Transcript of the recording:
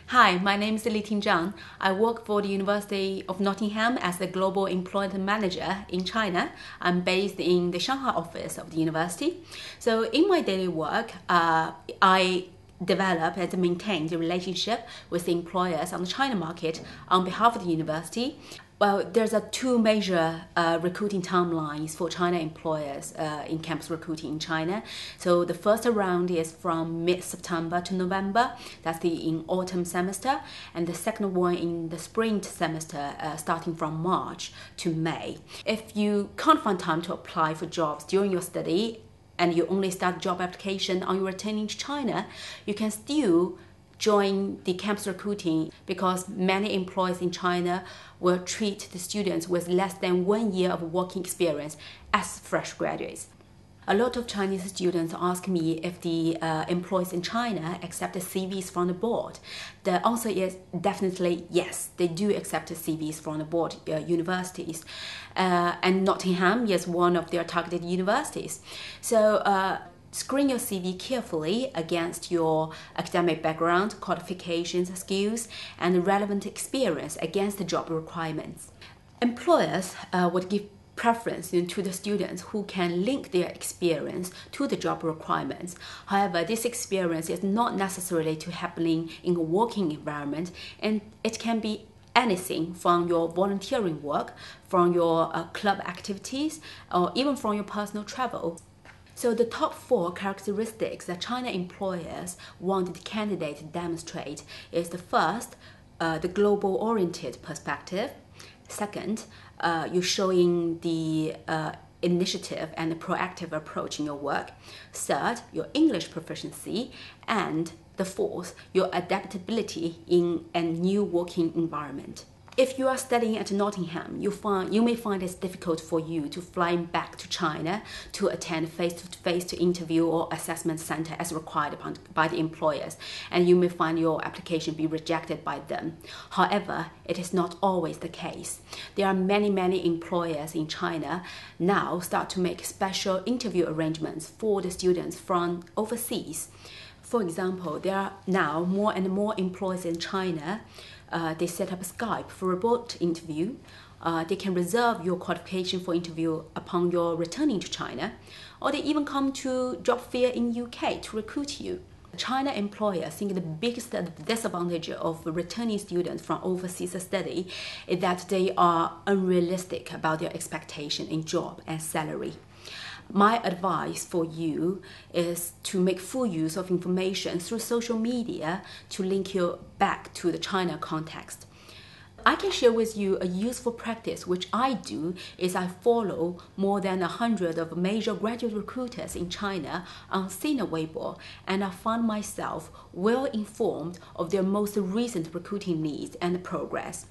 Hi, my name is Zhang. I work for the University of Nottingham as the Global Employment Manager in China. I'm based in the Shanghai office of the university. So in my daily work, I develop and maintain the relationship with the employers on the China market on behalf of the university. Well, there's two major recruiting timelines for China employers in campus recruiting in China. So the first round is from mid-September to November. That's in autumn semester. And the second one in the spring semester, starting from March to May. If you can't find time to apply for jobs during your study, and you only start job application on your returning to China, you can still join the campus recruiting because many employers in China will treat the students with less than 1 year of working experience as fresh graduates. A lot of Chinese students ask me if the employers in China accept the CVs from the board. The answer is definitely yes, they do accept the CVs from the board universities. And Nottingham is one of their targeted universities. So screen your CV carefully against your academic background, qualifications, skills, and relevant experience against the job requirements. Employers would give preference to the students who can link their experience to the job requirements. However, this experience is not necessarily to happening in a working environment, and it can be anything from your volunteering work, from your club activities, or even from your personal travel. So the top 4 characteristics that China employers want the candidate to demonstrate is the first, the global-oriented perspective. Second, you're showing the initiative and the proactive approach in your work. Third, your English proficiency. And the fourth, your adaptability in a new working environment. If you are studying at Nottingham, you may find it's difficult for you to fly back to China to attend face-to-face interview or assessment center as required by the employers, and you may find your application be rejected by them. However, it is not always the case. There are many employers in China now start to make special interview arrangements for the students from overseas. For example, there are now more and more employers in China. They set up Skype for a remote interview. They can reserve your qualification for interview upon your returning to China, or they even come to job fair in UK to recruit you. China employers think the biggest disadvantage of returning students from overseas study is that they are unrealistic about their expectation in job and salary. My advice for you is to make full use of information through social media to link you back to the China context. I can share with you a useful practice which I do is I follow more than 100 of major graduate recruiters in China on Sina Weibo, and I find myself well informed of their most recent recruiting needs and progress.